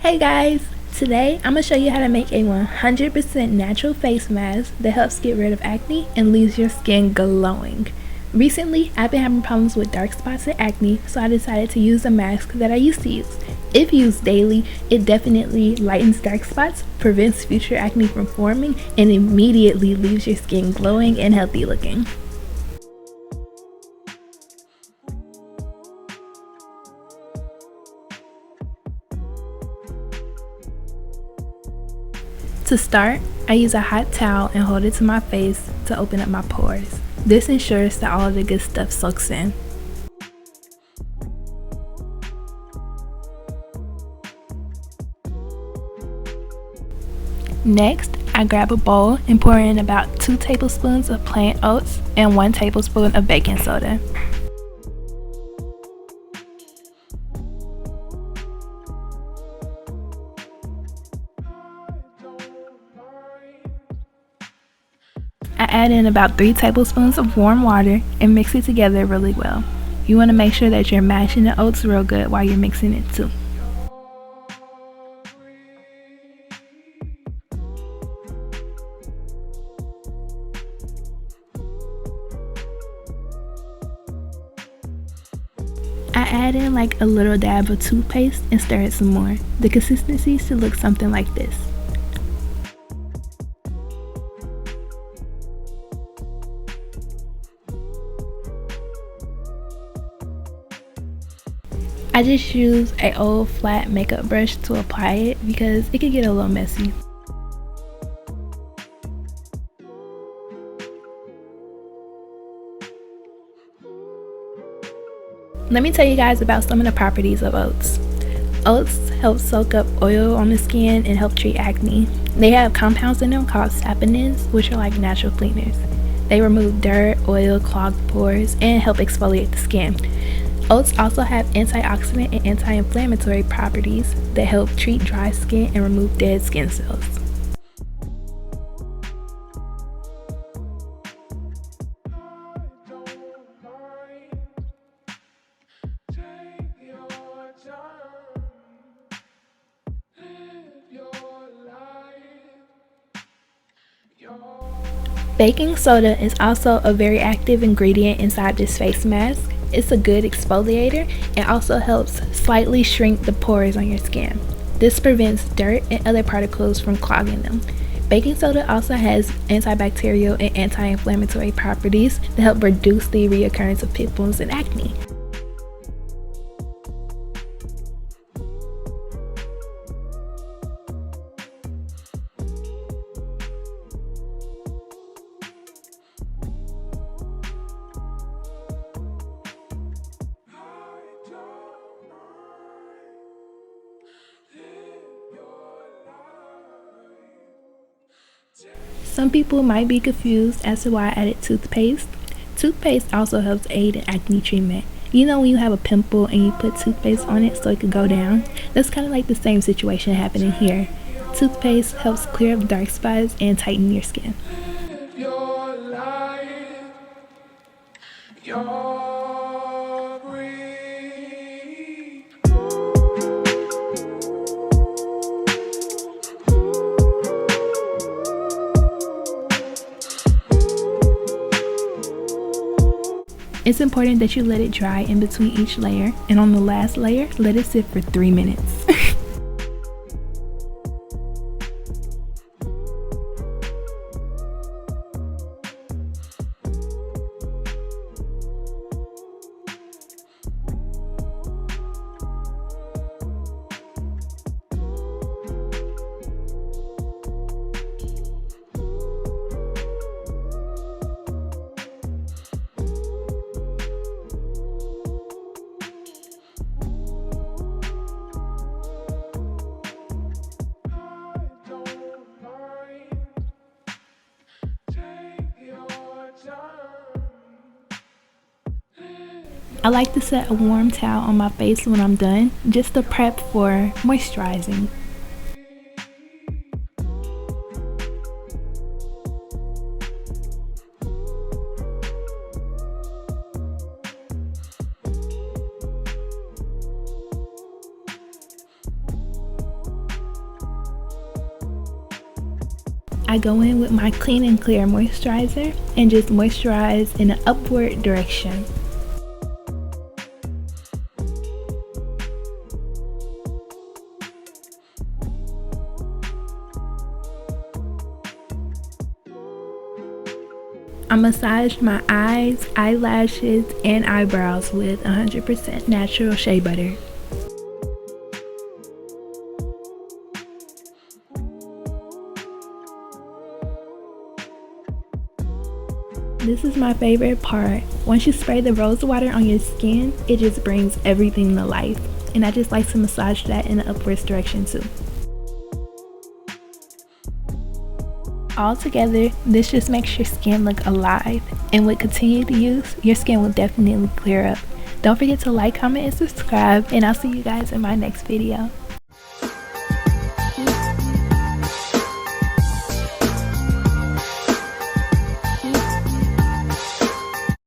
Hey guys! Today I'm going to show you how to make a 100% natural face mask that helps get rid of acne and leaves your skin glowing. Recently, I've been having problems with dark spots and acne, so I decided to use a mask that I used to use. If used daily, it definitely lightens dark spots, prevents future acne from forming, and immediately leaves your skin glowing and healthy looking. To start, I use a hot towel and hold it to my face to open up my pores. This ensures that all of the good stuff soaks in. Next, I grab a bowl and pour in about 2 tablespoons of plain oats and 1 tablespoon of baking soda. I add in about 3 tablespoons of warm water and mix it together really well. You want to make sure that you're mashing the oats real good while you're mixing it too. I add in like a little dab of toothpaste and stir it some more. The consistency should look something like this. I just use an old flat makeup brush to apply it because it can get a little messy. Let me tell you guys about some of the properties of oats. Oats help soak up oil on the skin and help treat acne. They have compounds in them called saponins, which are like natural cleaners. They remove dirt, oil, clogged pores, and help exfoliate the skin. Oats also have antioxidant and anti-inflammatory properties that help treat dry skin and remove dead skin cells. Baking soda is also a very active ingredient inside this face mask. It's a good exfoliator and also helps slightly shrink the pores on your skin. This prevents dirt and other particles from clogging them. Baking soda also has antibacterial and anti-inflammatory properties that help reduce the reoccurrence of pimples and acne. Some people might be confused as to why I added toothpaste. Toothpaste also helps aid in acne treatment. You know when you have a pimple and you put toothpaste on it so it could go down? That's kind of like the same situation happening here. Toothpaste helps clear up dark spots and tighten your skin. It's important that you let it dry in between each layer, and on the last layer, let it sit for 3 minutes. I like to set a warm towel on my face when I'm done, just to prep for moisturizing. I go in with my Clean and Clear moisturizer and just moisturize in an upward direction. I massaged my eyes, eyelashes, and eyebrows with 100% natural shea butter. This is my favorite part. Once you spray the rose water on your skin, it just brings everything to life. And I just like to massage that in an upwards direction too. All together, this just makes your skin look alive. And with continued use, your skin will definitely clear up. Don't forget to like, comment, and subscribe. And I'll see you guys in my next video.